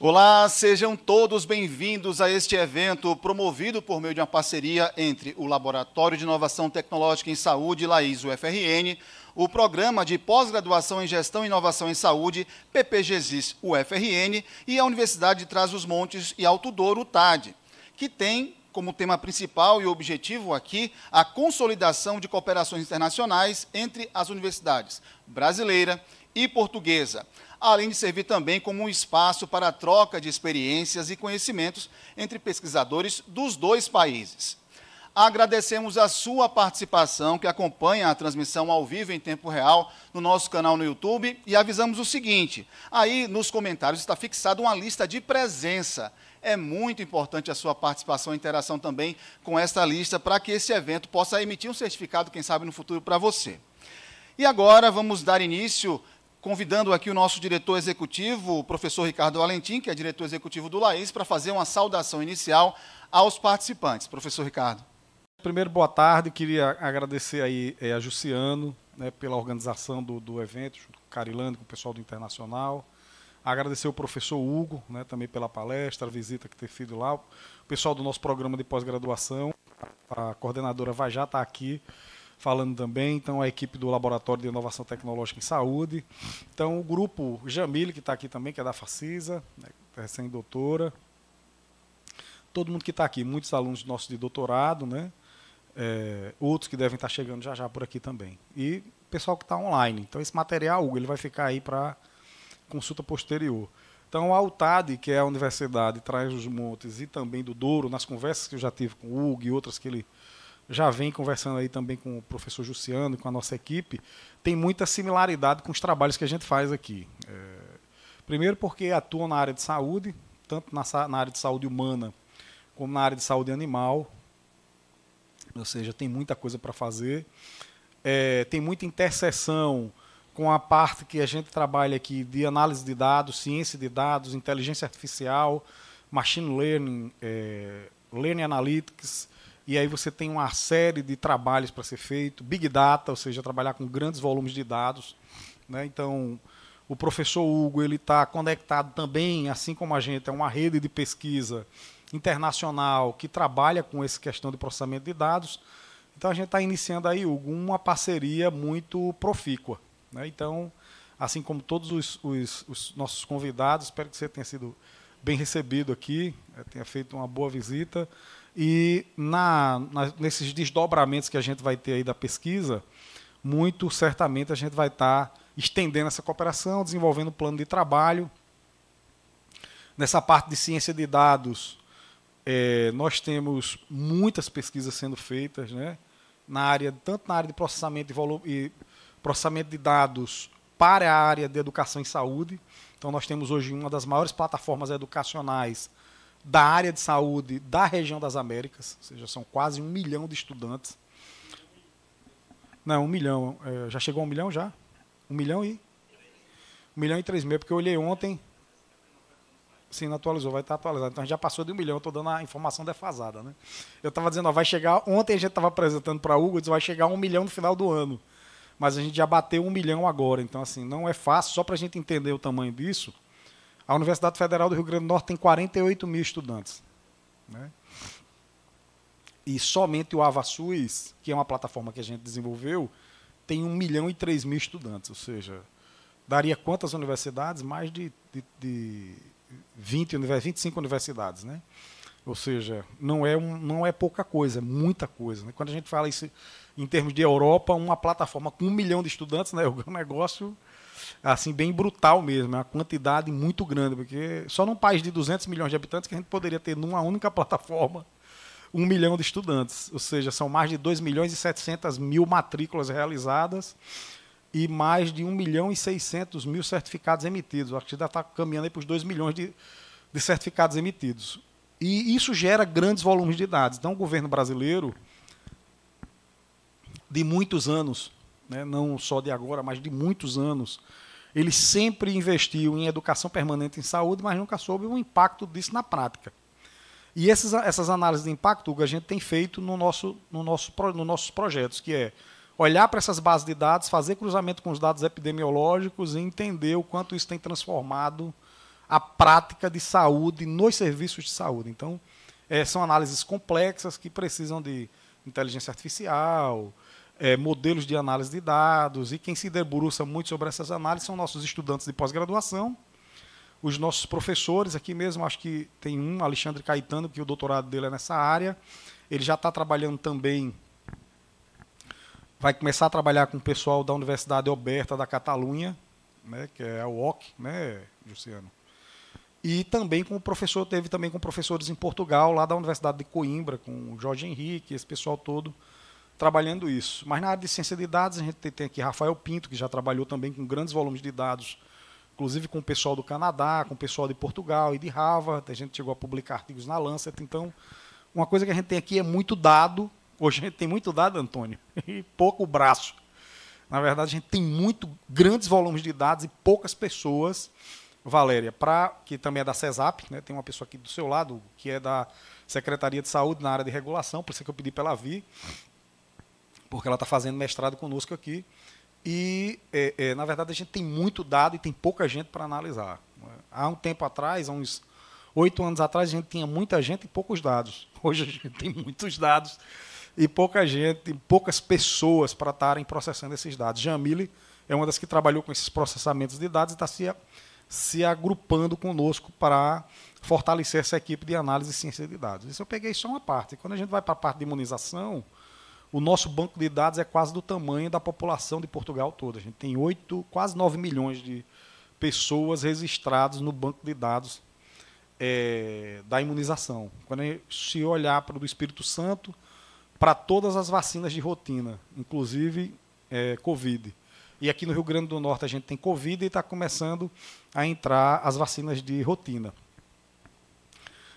Olá, sejam todos bem-vindos a este evento promovido por meio de uma parceria entre o Laboratório de Inovação Tecnológica em Saúde, LAIS UFRN, o Programa de Pós-Graduação em Gestão e Inovação em Saúde, PPGESIS UFRN, e a Universidade de Trás-os-Montes e Alto Douro, UTAD, que tem como tema principal e objetivo aqui a consolidação de cooperações internacionais entre as universidades brasileira e portuguesa, além de servir também como um espaço para a troca de experiências e conhecimentos entre pesquisadores dos dois países. Agradecemos a sua participação, que acompanha a transmissão ao vivo em tempo real no nosso canal no YouTube, e avisamos o seguinte: aí nos comentários está fixada uma lista de presença. É muito importante a sua participação e interação também com esta lista, para que esse evento possa emitir um certificado, quem sabe, no futuro para você. E agora vamos dar início convidando aqui o nosso diretor executivo, o professor Ricardo Valentim, que é diretor executivo do LAIS, para fazer uma saudação inicial aos participantes. Professor Ricardo. Primeiro, boa tarde. Queria agradecer aí a Jussiano, né, pela organização do evento, junto com o Carilane, com o pessoal do Internacional. Agradecer o professor Hugo, né, também pela palestra, a visita que teve feito lá. O pessoal do nosso programa de pós-graduação, a coordenadora vai já estar aqui falando também. Então, a equipe do Laboratório de Inovação Tecnológica em Saúde. Então, o grupo Jamile, que está aqui também, que é da Facisa, né, recém-doutora. Todo mundo que está aqui, muitos alunos nossos de doutorado, né? Outros que devem estar chegando já por aqui também. E o pessoal que está online. Então, esse material, Hugo, ele vai ficar aí para consulta posterior. Então, a UTAD, que é a Universidade de Trás-os-Montes e também do Douro, nas conversas que eu já tive com o Hugo e outras que ele já vem conversando aí também com o professor Jussiano e com a nossa equipe, tem muita similaridade com os trabalhos que a gente faz aqui. Primeiro porque atuam na área de saúde, tanto na área de saúde humana como na área de saúde animal, ou seja, tem muita coisa para fazer. Tem muita interseção com a parte que a gente trabalha aqui de análise de dados, ciência de dados, inteligência artificial, machine learning, learning analytics, e aí você tem uma série de trabalhos para ser feito, big data, ou seja, trabalhar com grandes volumes de dados, né? Então, o professor Hugo ele está conectado também, assim como a gente, é uma rede de pesquisa internacional que trabalha com essa questão de processamento de dados. Então, a gente está iniciando aí, Hugo, uma parceria muito profícua, né? Então, assim como todos os nossos convidados, espero que você tenha sido bem recebido aqui, tenha feito uma boa visita. E nesses desdobramentos que a gente vai ter aí da pesquisa, muito certamente a gente vai estar estendendo essa cooperação, desenvolvendo um plano de trabalho. Nessa parte de ciência de dados, nós temos muitas pesquisas sendo feitas, né, tanto na área de processamento de dados para a área de educação em saúde. Então, nós temos hoje uma das maiores plataformas educacionais da área de saúde da região das Américas, ou seja, são quase 1 milhão de estudantes. Não, 1 milhão. Já chegou a 1 milhão já? 1 milhão e 3 mil, porque eu olhei ontem. Sim, não atualizou, vai estar atualizado. Então, a gente já passou de 1 milhão, eu estou dando a informação defasada, né? Eu estava dizendo, vai chegar, ontem a gente estava apresentando para a Hugo, vai chegar a 1 milhão no final do ano. Mas a gente já bateu 1 milhão agora, então assim, não é fácil. Só para a gente entender o tamanho disso, a Universidade Federal do Rio Grande do Norte tem 48 mil estudantes, né? E somente o AvaSUS, que é uma plataforma que a gente desenvolveu, tem 1 milhão e 3 mil estudantes, ou seja, daria quantas universidades? Mais de 25 universidades, né? Ou seja, não é pouca coisa, é muita coisa, né? Quando a gente fala isso em termos de Europa, uma plataforma com 1 milhão de estudantes, né, é um negócio assim, bem brutal mesmo, é uma quantidade muito grande, porque só num país de 200 milhões de habitantes que a gente poderia ter numa única plataforma 1 milhão de estudantes, ou seja, são mais de 2 milhões e 700 mil matrículas realizadas e mais de 1 milhão e 600 mil certificados emitidos. Acho que já está caminhando aí para os 2 milhões de certificados emitidos. E isso gera grandes volumes de dados. Então, o governo brasileiro, de muitos anos, né, não só de agora, mas de muitos anos, ele sempre investiu em educação permanente em saúde, mas nunca soube o impacto disso na prática. E essas análises de impacto, Hugo, a gente tem feito nos nossos projetos, que é olhar para essas bases de dados, fazer cruzamento com os dados epidemiológicos e entender o quanto isso tem transformado a prática de saúde nos serviços de saúde. Então, são análises complexas que precisam de inteligência artificial, modelos de análise de dados, e quem se debruça muito sobre essas análises são nossos estudantes de pós-graduação, os nossos professores, aqui mesmo, acho que tem um, Alexandre Caetano, que o doutorado dele é nessa área, ele já está trabalhando também, vai começar a trabalhar com o pessoal da Universidade Oberta da Catalunha, né, que é a UOC, né, Luciano? E também com o professor, teve também com professores em Portugal, lá da Universidade de Coimbra, com o Jorge Henrique, esse pessoal todo, trabalhando isso. Mas na área de ciência de dados, a gente tem aqui Rafael Pinto, que já trabalhou também com grandes volumes de dados, inclusive com o pessoal do Canadá, com o pessoal de Portugal e de Harvard. A gente chegou a publicar artigos na Lancet. Então, uma coisa que a gente tem aqui é muito dado. Hoje a gente tem muito dado, Antônio, e pouco braço. Na verdade, a gente tem muito grandes volumes de dados e poucas pessoas. Valéria, que também é da CESAP, né, tem uma pessoa aqui do seu lado, que é da Secretaria de Saúde na área de regulação, por isso que eu pedi para ela vir, porque ela está fazendo mestrado conosco aqui. E, na verdade, a gente tem muito dado e tem pouca gente para analisar. Há um tempo atrás, há uns 8 anos atrás, a gente tinha muita gente e poucos dados. Hoje a gente tem muitos dados e pouca gente, poucas pessoas para estarem processando esses dados. Jamile é uma das que trabalhou com esses processamentos de dados e está se agrupando conosco para fortalecer essa equipe de análise e ciência de dados. Isso eu peguei só uma parte. Quando a gente vai para a parte de imunização, o nosso banco de dados é quase do tamanho da população de Portugal toda. A gente tem quase 9 milhões de pessoas registradas no banco de dados da imunização. Quando a gente se olhar para o Espírito Santo, para todas as vacinas de rotina, inclusive Covid. E aqui no Rio Grande do Norte a gente tem Covid e está começando a entrar as vacinas de rotina.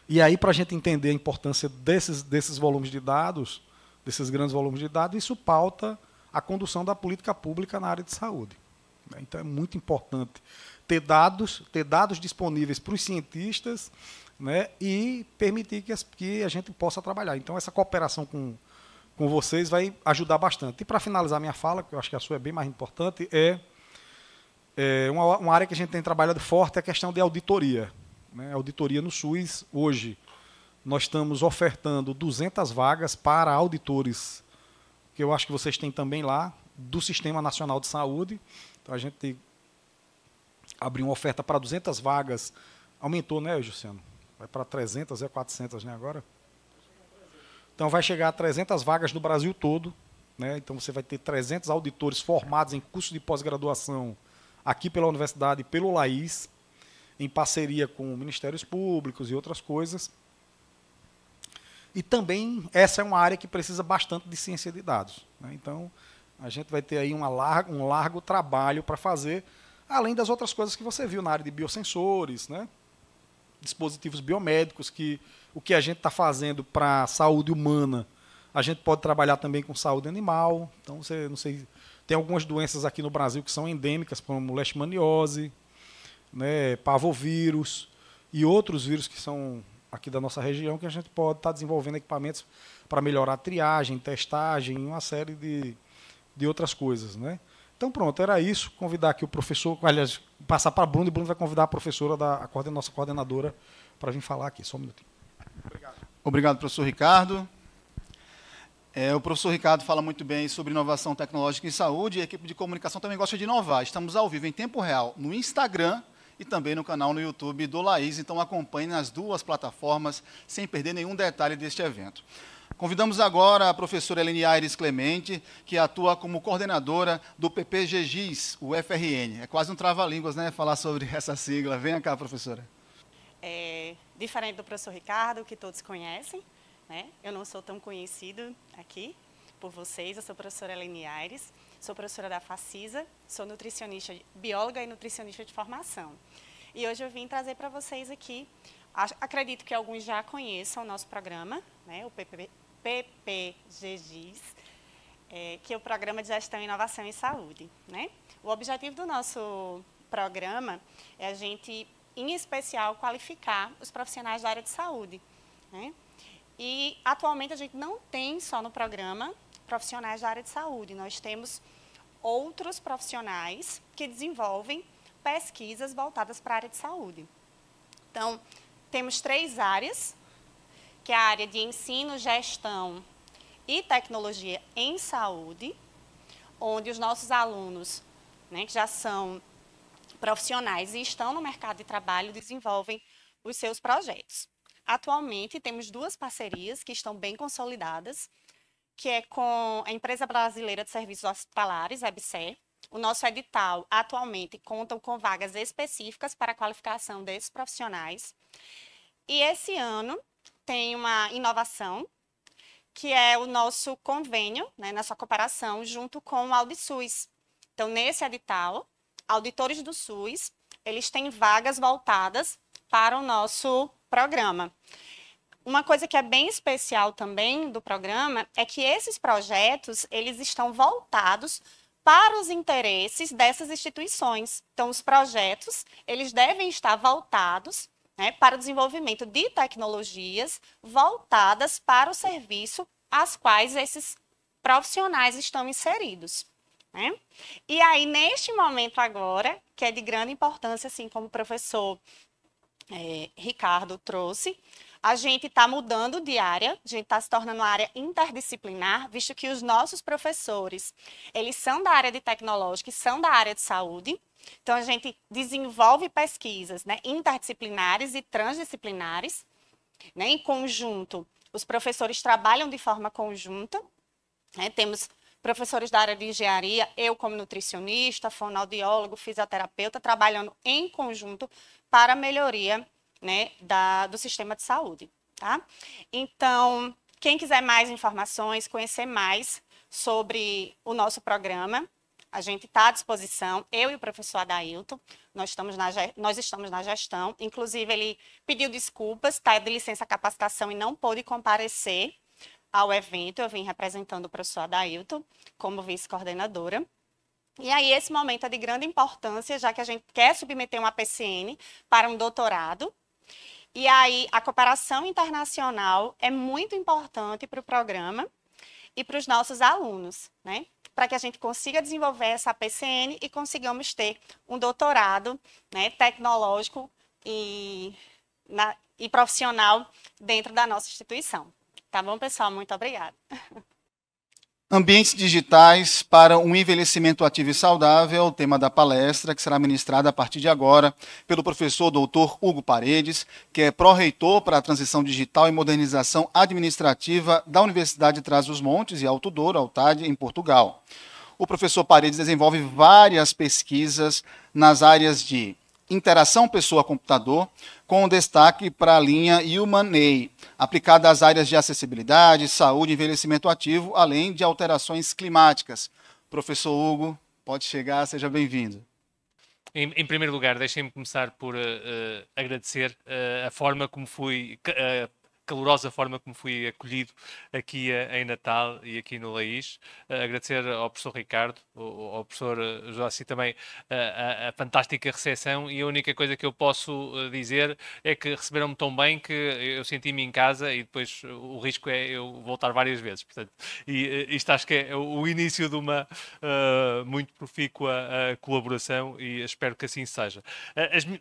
E aí, para a gente entender a importância desses volumes de dados, desses grandes volumes de dados, isso pauta a condução da política pública na área de saúde. Então, é muito importante ter dados disponíveis para os cientistas, né, e permitir que a gente possa trabalhar. Então, essa cooperação com vocês vai ajudar bastante. E para finalizar minha fala, que eu acho que a sua é bem mais importante, uma área que a gente tem trabalhado forte é a questão de auditoria. Né? Auditoria no SUS, hoje, nós estamos ofertando 200 vagas para auditores, que eu acho que vocês têm também lá, do Sistema Nacional de Saúde. Então, a gente abriu uma oferta para 200 vagas, aumentou, né, Luciano? Vai para 300, 400, né, agora? Então, vai chegar a 300 vagas no Brasil todo. Né? Então, você vai ter 300 auditores formados em curso de pós-graduação aqui pela universidade e pelo LAIS, em parceria com ministérios públicos e outras coisas. E também essa é uma área que precisa bastante de ciência de dados. Né? Então, a gente vai ter aí um largo trabalho para fazer, além das outras coisas que você viu na área de biosensores, né? Dispositivos biomédicos, que o que a gente está fazendo para a saúde humana, a gente pode trabalhar também com saúde animal. Então, não sei, tem algumas doenças aqui no Brasil que são endêmicas, como leishmaniose, né, parvovírus e outros vírus que são aqui da nossa região, que a gente pode estar desenvolvendo equipamentos para melhorar a triagem, testagem, uma série de outras coisas. Né? Então, pronto, era isso. Convidar aqui o professor, aliás, passar para a Bruna, e Bruna vai convidar a professora, nossa coordenadora, para vir falar aqui. Só um minutinho. Obrigado. Obrigado, professor Ricardo. O professor Ricardo fala muito bem sobre inovação tecnológica em saúde, e a equipe de comunicação também gosta de inovar. Estamos ao vivo, em tempo real, no Instagram e também no canal no YouTube do LAIS, então acompanhe nas duas plataformas, sem perder nenhum detalhe deste evento. Convidamos agora a professora Eleni Aires Clemente, que atua como coordenadora do PPGGIS, o FRN. É quase um trava-línguas, né, falar sobre essa sigla. Venha cá, professora. Diferente do professor Ricardo, que todos conhecem, né? Eu não sou tão conhecido aqui por vocês. Eu sou a professora Eleni Aires, sou professora da Facisa, sou nutricionista, bióloga e nutricionista de formação. E hoje eu vim trazer para vocês aqui, acredito que alguns já conheçam o nosso programa, né? O PPGGIS, que é o Programa de Gestão, Inovação e Saúde. Né? O objetivo do nosso programa é a gente, em especial, qualificar os profissionais da área de saúde. Né? E, atualmente, a gente não tem só no programa profissionais da área de saúde. Nós temos outros profissionais que desenvolvem pesquisas voltadas para a área de saúde. Então, temos 3 áreas, que é a área de ensino, gestão e tecnologia em saúde, onde os nossos alunos, né, que já são profissionais e estão no mercado de trabalho, desenvolvem os seus projetos. Atualmente, temos 2 parcerias que estão bem consolidadas, que é com a Empresa Brasileira de Serviços Hospitalares, a EBSER. O nosso edital, atualmente, conta com vagas específicas para a qualificação desses profissionais. E esse ano tem uma inovação, que é o nosso convênio, né, nossa cooperação, junto com o AudiSUS. Então, nesse edital, auditores do SUS, eles têm vagas voltadas para o nosso programa. Uma coisa que é bem especial também do programa é que esses projetos, eles estão voltados para os interesses dessas instituições. Então, os projetos, eles devem estar voltados, né, para o desenvolvimento de tecnologias voltadas para o serviço às quais esses profissionais estão inseridos. Né? E aí, neste momento agora, que é de grande importância, assim como o professor Ricardo trouxe, a gente está mudando de área, a gente está se tornando uma área interdisciplinar, visto que os nossos professores, eles são da área de tecnológica e são da área de saúde. Então, a gente desenvolve pesquisas, né, interdisciplinares e transdisciplinares, né, em conjunto. Os professores trabalham de forma conjunta, né, temos professores da área de engenharia, eu como nutricionista, fonoaudiólogo, fisioterapeuta, trabalhando em conjunto para a melhoria, né, do sistema de saúde. Tá? Então, quem quiser mais informações, conhecer mais sobre o nosso programa, a gente está à disposição, eu e o professor Adailton, nós estamos na gestão, inclusive ele pediu desculpas, está de licença capacitação e não pôde comparecer ao evento, eu vim representando o professor Adailton como vice-coordenadora. E aí, esse momento é de grande importância, já que a gente quer submeter uma PCN para um doutorado. E aí, a cooperação internacional é muito importante para o programa e para os nossos alunos, né? Para que a gente consiga desenvolver essa PCN e consigamos ter um doutorado, né, tecnológico e profissional dentro da nossa instituição. Tá bom, pessoal? Muito obrigada. Ambientes digitais para um envelhecimento ativo e saudável é o tema da palestra, que será ministrada a partir de agora pelo professor doutor Hugo Paredes, que é pró-reitor para a transição digital e modernização administrativa da Universidade de Trás-os-Montes e Alto Douro, UTAD, em Portugal. O professor Paredes desenvolve várias pesquisas nas áreas de interação pessoa-computador, com destaque para a linha Human-AI, aplicada às áreas de acessibilidade, saúde e envelhecimento ativo, além de alterações climáticas. Professor Hugo, pode chegar, seja bem-vindo. Em primeiro lugar, deixem-me começar por agradecer a forma como fui, calorosa forma como fui acolhido aqui em Natal e aqui no Laís. Agradecer ao professor Ricardo, ao professor Joaci também a fantástica recepção, e a única coisa que eu posso dizer é que receberam-me tão bem que eu senti-me em casa, e depois o risco é eu voltar várias vezes. Portanto, e isto acho que é o início de uma muito profícua colaboração, e espero que assim seja.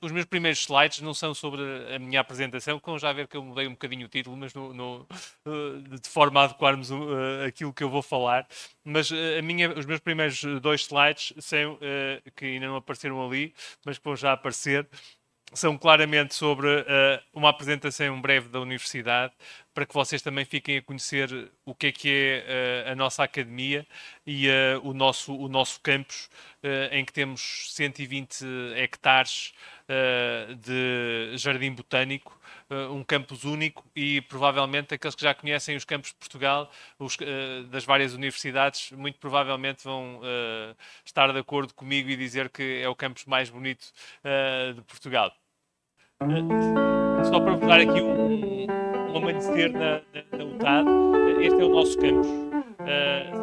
Os meus primeiros slides não são sobre a minha apresentação, como já ver que eu mudei um bocadinho o título, mas de forma a adequarmos aquilo que eu vou falar. Mas os meus primeiros 2 slides, que ainda não apareceram ali, mas que vão já aparecer, são claramente sobre uma apresentação breve da universidade, para que vocês também fiquem a conhecer o que é a nossa academia e o nosso campus, em que temos 120 hectares de jardim botânico, um campus único, e provavelmente aqueles que já conhecem os campos de Portugal, das várias universidades, muito provavelmente vão estar de acordo comigo e dizer que é o campus mais bonito de Portugal. Só para vos dar aqui um amanhecer na UTAD, este é o nosso campus.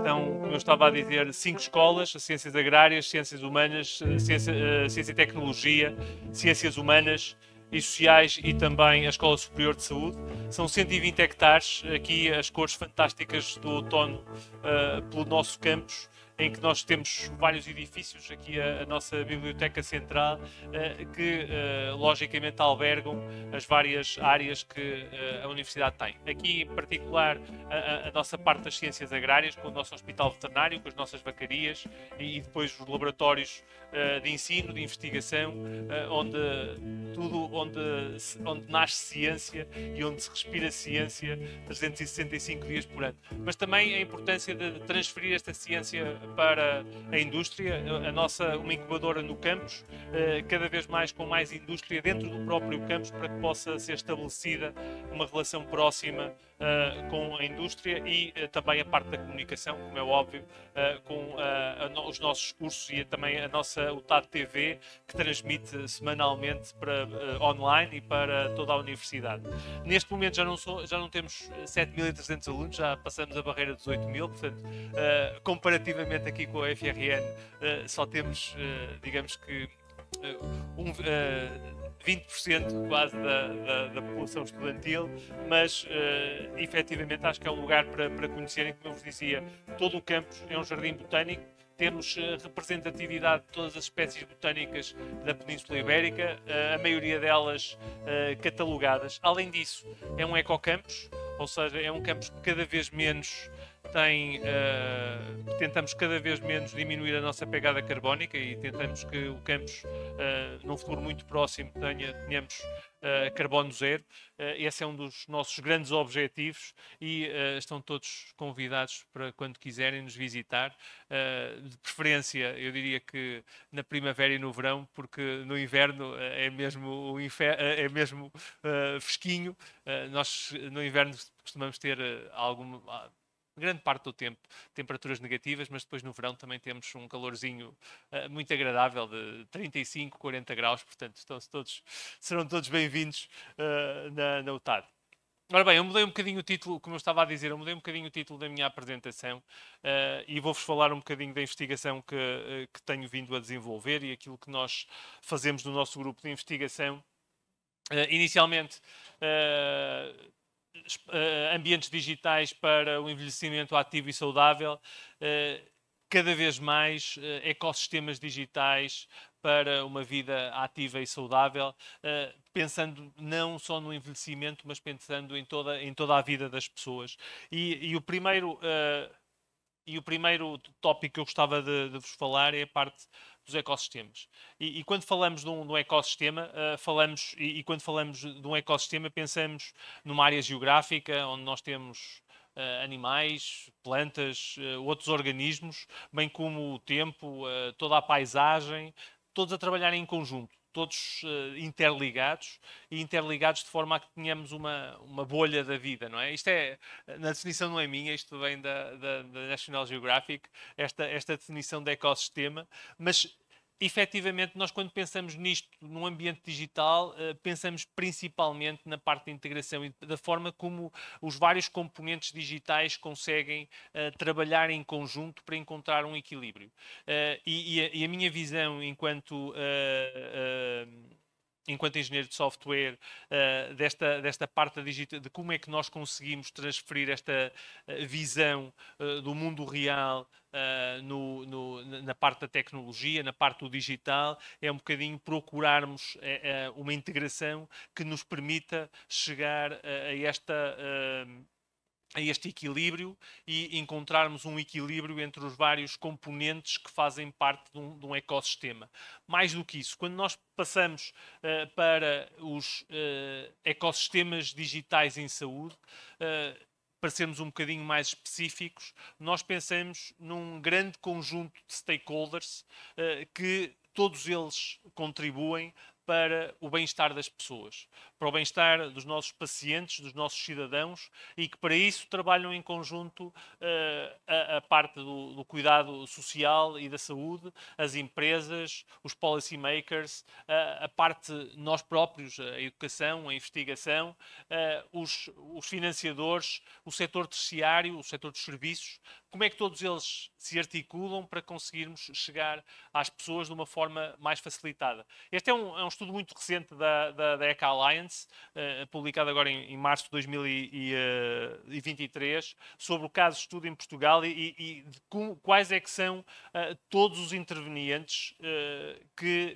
São, como eu estava a dizer, 5 escolas: Ciências Agrárias, Ciências Humanas, Ciência e Tecnologia, Ciências Humanas e Sociais, e também a Escola Superior de Saúde. São 120 hectares, aqui as cores fantásticas do outono pelo nosso campus, em que nós temos vários edifícios, aqui a nossa biblioteca central, que logicamente albergam as várias áreas que a Universidade tem. Aqui, em particular, a nossa parte das ciências agrárias, com o nosso hospital veterinário, com as nossas vacarias e depois os laboratórios de ensino, de investigação, onde nasce ciência e onde se respira ciência 365 dias por ano. Mas também a importância de transferir esta ciência para a indústria, uma incubadora no campus, cada vez mais com mais indústria dentro do próprio campus, para que possa ser estabelecida uma relação próxima com a indústria e também a parte da comunicação, como é óbvio, com os nossos cursos e também a nossa UTAD TV, que transmite semanalmente para online e para toda a universidade. Neste momento já não temos 7.300 alunos, já passamos a barreira dos 8.000, portanto, comparativamente aqui com a FRN, só temos, digamos que, 20% quase da população estudantil, mas efetivamente acho que é um lugar para conhecerem. Como eu vos dizia, todo o campus é um jardim botânico. Temos representatividade de todas as espécies botânicas da Península Ibérica, a maioria delas catalogadas. Além disso, é um ecocampus, ou seja, é um campus que cada vez menos tentamos cada vez menos diminuir a nossa pegada carbónica e tentamos que o campus, num futuro muito próximo, tenhamos carbono zero. Esse é um dos nossos grandes objetivos e estão todos convidados para quando quiserem nos visitar. De preferência, eu diria que na primavera e no verão, porque no inverno é mesmo fresquinho. Nós no inverno costumamos ter grande parte do tempo temperaturas negativas, mas depois no verão também temos um calorzinho muito agradável de 35, 40 graus, portanto serão todos bem-vindos na UTAD. Ora bem, eu mudei um bocadinho o título, como eu estava a dizer, eu mudei um bocadinho o título da minha apresentação e vou-vos falar um bocadinho da investigação que tenho vindo a desenvolver e aquilo que nós fazemos no nosso grupo de investigação. Inicialmente, ambientes digitais para o envelhecimento ativo e saudável, cada vez mais ecossistemas digitais para uma vida ativa e saudável, pensando não só no envelhecimento, mas pensando em toda a vida das pessoas. E o primeiro tópico que eu gostava de vos falar é a parte dos ecossistemas. E quando falamos de um ecossistema, quando falamos de um ecossistema, pensamos numa área geográfica onde nós temos animais, plantas, outros organismos, bem como o tempo, toda a paisagem, todos a trabalharem em conjunto, todos interligados de forma a que tenhamos uma bolha da vida, não é? Isto na definição não é minha, isto vem da National Geographic, esta definição de ecossistema, mas efetivamente nós quando pensamos nisto num ambiente digital, pensamos principalmente na parte de integração e da forma como os vários componentes digitais conseguem trabalhar em conjunto para encontrar um equilíbrio. E a minha visão enquanto engenheiro de software, desta parte de como é que nós conseguimos transferir esta visão do mundo real na parte da tecnologia, na parte do digital, é um bocadinho procurarmos uma integração que nos permita chegar a este equilíbrio e encontrarmos um equilíbrio entre os vários componentes que fazem parte de um ecossistema. Mais do que isso, quando nós passamos para os ecossistemas digitais em saúde, para sermos um bocadinho mais específicos, nós pensamos num grande conjunto de stakeholders que todos eles contribuem para o bem-estar das pessoas, para o bem-estar dos nossos pacientes, dos nossos cidadãos, e que para isso trabalham em conjunto a parte do cuidado social e da saúde, as empresas, os policy makers, a parte nós próprios, a educação, a investigação, os financiadores, o setor terciário, o setor dos serviços. Como é que todos eles se articulam para conseguirmos chegar às pessoas de uma forma mais facilitada? Este é um estudo muito recente da ECA Alliance, Science, publicado agora em março de 2023, sobre o caso de estudo em Portugal e quais é que são todos os intervenientes que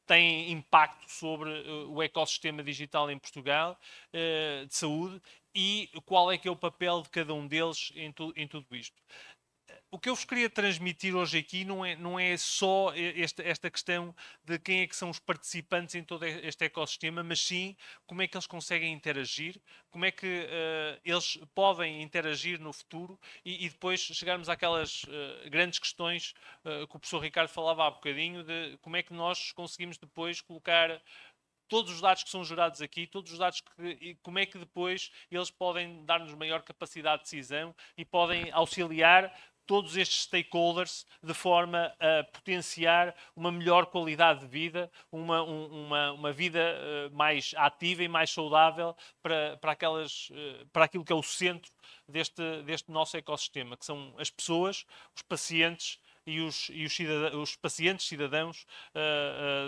têm impacto sobre o ecossistema digital em Portugal de saúde e qual é que é o papel de cada um deles em tudo isto. O que eu vos queria transmitir hoje aqui não é só esta questão de quem é que são os participantes em todo este ecossistema, mas sim como é que eles conseguem interagir, como é que eles podem interagir no futuro e depois chegarmos àquelas grandes questões que o professor Ricardo falava há bocadinho, de como é que nós conseguimos depois colocar todos os dados que são gerados aqui, todos os dados como é que depois eles podem dar-nos maior capacidade de decisão e podem auxiliar todos estes stakeholders de forma a potenciar uma melhor qualidade de vida, uma vida mais ativa e mais saudável para aquilo que é o centro deste nosso ecossistema, que são as pessoas, os pacientes e os pacientes cidadãos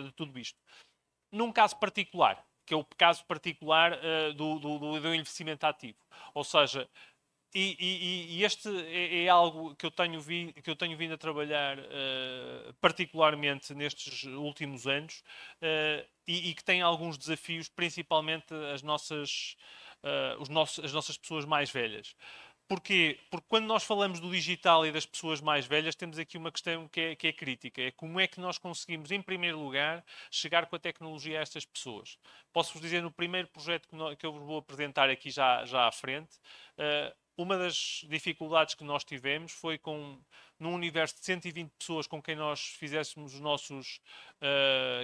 de tudo isto. Num caso particular, que é o caso particular do envelhecimento ativo, ou seja, e este é algo que eu tenho vindo a trabalhar particularmente nestes últimos anos e que tem alguns desafios, principalmente as nossas pessoas mais velhas. Porquê? Porque quando nós falamos do digital e das pessoas mais velhas, temos aqui uma questão que é crítica. É como é que nós conseguimos, em primeiro lugar, chegar com a tecnologia a estas pessoas. Posso-vos dizer, no primeiro projeto que eu vos vou apresentar aqui já à frente, uma das dificuldades que nós tivemos foi num universo de 120 pessoas com quem nós fizéssemos os nossos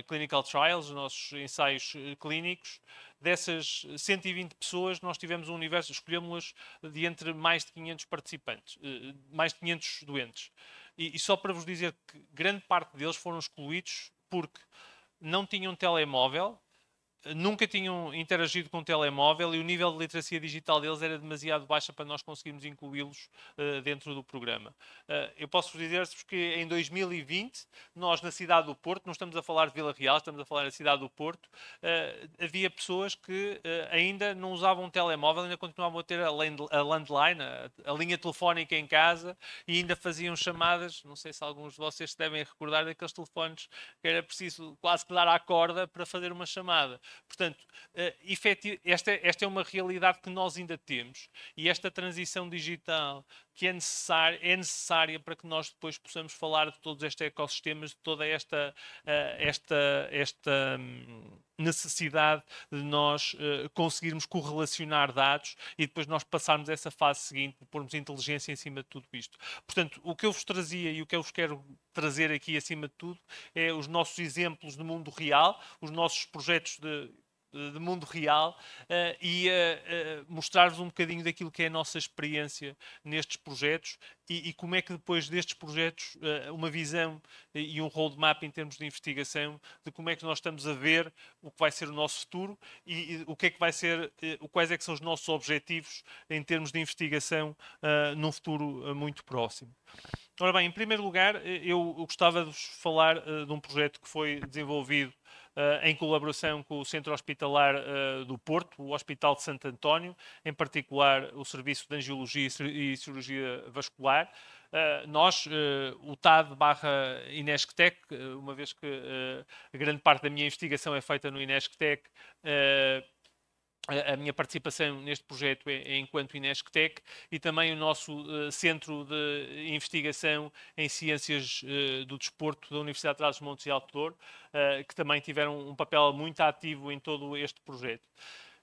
clinical trials, os nossos ensaios clínicos. Dessas 120 pessoas, nós tivemos um universo, escolhemos-las de entre mais de 500 participantes, mais de 500 doentes. E só para vos dizer que grande parte deles foram excluídos porque não tinham telemóvel, nunca tinham interagido com o telemóvel e o nível de literacia digital deles era demasiado baixa para nós conseguirmos incluí-los dentro do programa. Eu posso dizer-vos que em 2020, nós na cidade do Porto, não estamos a falar de Vila Real, estamos a falar da cidade do Porto, havia pessoas que ainda não usavam um telemóvel, ainda continuavam a ter a landline, a linha telefónica em casa e ainda faziam chamadas, não sei se alguns de vocês se devem recordar daqueles telefones que era preciso quase que dar à corda para fazer uma chamada. Portanto, esta é uma realidade que nós ainda temos e esta transição digital que é necessária para que nós depois possamos falar de todos estes ecossistemas, de toda esta necessidade de nós conseguirmos correlacionar dados e depois nós passarmos essa fase seguinte de pormos inteligência em cima de tudo isto. Portanto, o que eu vos trazia e o que eu vos quero trazer aqui acima de tudo é os nossos exemplos do mundo real, os nossos projetos de mundo real e mostrar-vos um bocadinho daquilo que é a nossa experiência nestes projetos e como é que depois destes projetos uma visão e um roadmap em termos de investigação de como é que nós estamos a ver o que vai ser o nosso futuro e o que é que vai ser, quais é que são os nossos objetivos em termos de investigação num futuro muito próximo. Ora bem, em primeiro lugar, eu gostava de vos falar de um projeto que foi desenvolvido em colaboração com o Centro Hospitalar do Porto, o Hospital de Santo António, em particular o Serviço de Angiologia e Cirurgia Vascular. Nós, o TAD/INESCTEC, uma vez que a grande parte da minha investigação é feita no INESCTEC, a minha participação neste projeto é enquanto INESCTEC e também o nosso Centro de Investigação em Ciências do Desporto da Universidade de Trás-os-Montes e Alto Douro, que também tiveram um papel muito ativo em todo este projeto.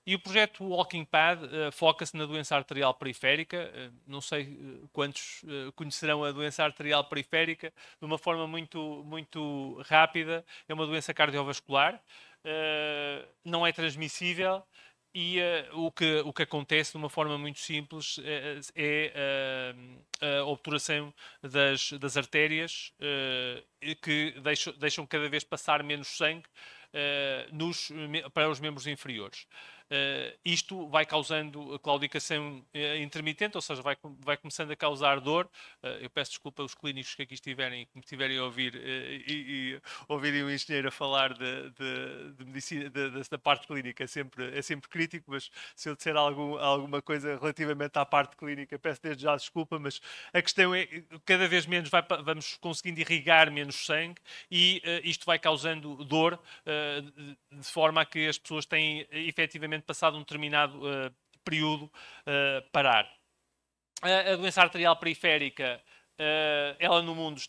E o projeto Walking Pad foca-se na doença arterial periférica. Não sei quantos conhecerão a doença arterial periférica de uma forma muito rápida. É uma doença cardiovascular, não é transmissível. E o que acontece de uma forma muito simples é a obturação das artérias que deixam cada vez passar menos sangue para os membros inferiores. isto vai causando claudicação intermitente, ou seja, vai começando a causar dor. Eu peço desculpa aos clínicos que aqui estiverem, que me estiverem a ouvir e ouvirem o engenheiro a falar de medicina, da parte clínica, é sempre crítico, mas se eu disser alguma coisa relativamente à parte clínica, peço desde já desculpa, mas a questão é que cada vez menos vamos conseguindo irrigar menos sangue e isto vai causando dor, de forma a que as pessoas têm efetivamente passado um determinado período parar. A doença arterial periférica, ela no mundo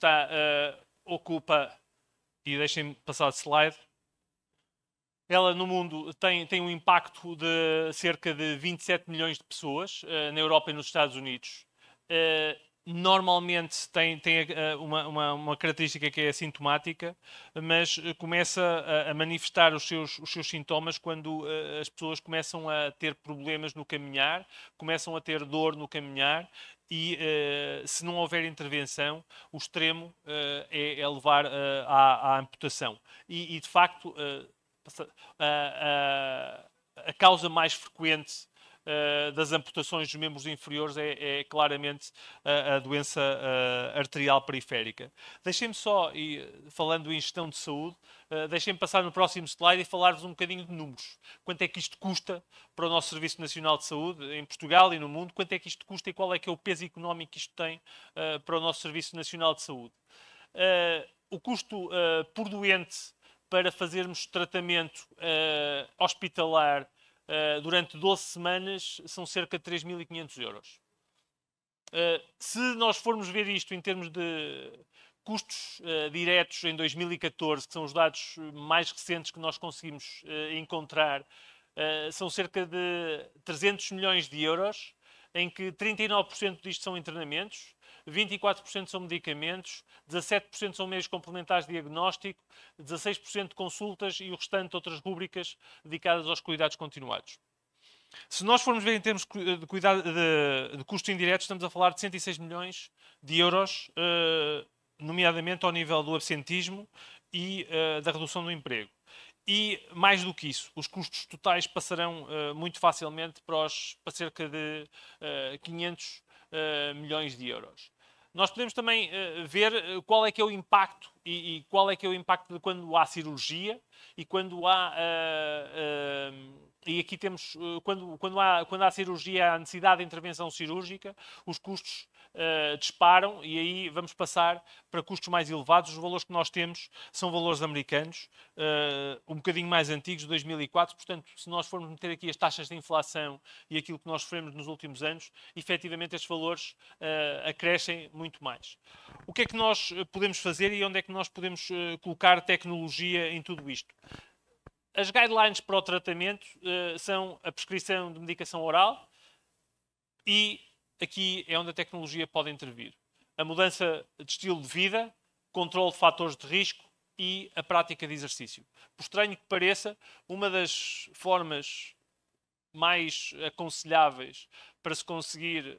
ocupa, e deixem-me passar de slide, ela no mundo tem um impacto de cerca de 27 milhões de pessoas na Europa e nos Estados Unidos. Normalmente tem uma característica que é assintomática, mas começa a manifestar os seus sintomas quando as pessoas começam a ter problemas no caminhar, começam a ter dor no caminhar e, se não houver intervenção, o extremo é levar à amputação. E de facto, a causa mais frequente das amputações dos membros inferiores é claramente a doença arterial periférica. Deixem-me só, falando em gestão de saúde, deixem-me passar no próximo slide e falar-vos um bocadinho de números. Quanto é que isto custa para o nosso Serviço Nacional de Saúde, em Portugal e no mundo? Quanto é que isto custa e qual é que é o peso económico que isto tem para o nosso Serviço Nacional de Saúde? O custo por doente para fazermos tratamento hospitalar durante 12 semanas são cerca de 3.500 euros. Se nós formos ver isto em termos de custos diretos em 2014, que são os dados mais recentes que nós conseguimos encontrar, são cerca de 300 milhões de euros, em que 39% disto são internamentos, 24% são medicamentos, 17% são meios complementares de diagnóstico, 16% de consultas e o restante outras rúbricas dedicadas aos cuidados continuados. Se nós formos ver em termos de custos indiretos, estamos a falar de 106 milhões de euros, nomeadamente ao nível do absentismo e da redução do emprego. E, mais do que isso, os custos totais passarão muito facilmente para cerca de 500 milhões de euros. Nós podemos também ver qual é que é o impacto e qual é que é o impacto de quando há cirurgia e quando há... e aqui temos, quando há cirurgia, há necessidade de intervenção cirúrgica, os custos disparam e aí vamos passar para custos mais elevados. Os valores que nós temos são valores americanos, um bocadinho mais antigos, de 2004. Portanto, se nós formos meter aqui as taxas de inflação e aquilo que nós sofremos nos últimos anos, efetivamente estes valores acrescem muito mais. O que é que nós podemos fazer e onde é que nós podemos colocar tecnologia em tudo isto? As guidelines para o tratamento são a prescrição de medicação oral e aqui é onde a tecnologia pode intervir. A mudança de estilo de vida, controle de fatores de risco e a prática de exercício. Por estranho que pareça, uma das formas mais aconselháveis para se conseguir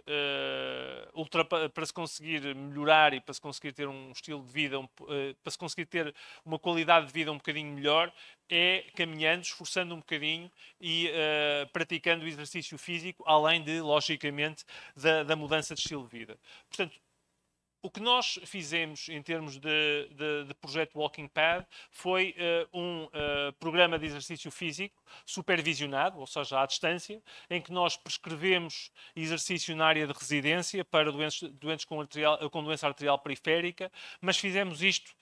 melhorar e para se conseguir ter um estilo de vida, para se conseguir ter uma qualidade de vida um bocadinho melhor, é caminhando, esforçando um bocadinho e praticando o exercício físico, além de, logicamente, da mudança de estilo de vida. Portanto, o que nós fizemos em termos de projeto Walking Pad foi um programa de exercício físico supervisionado, ou seja, à distância, em que nós prescrevemos exercício na área de residência para doentes com doença arterial periférica, mas fizemos isto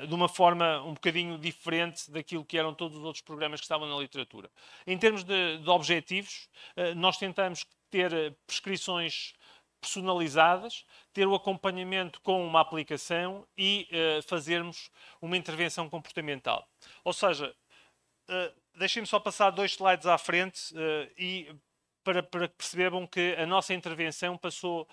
de uma forma um bocadinho diferente daquilo que eram todos os outros programas que estavam na literatura. Em termos de objetivos, nós tentamos ter prescrições personalizadas, ter o acompanhamento com uma aplicação e fazermos uma intervenção comportamental. Ou seja, deixem-me só passar 2 slides à frente e para que percebam que a nossa intervenção passou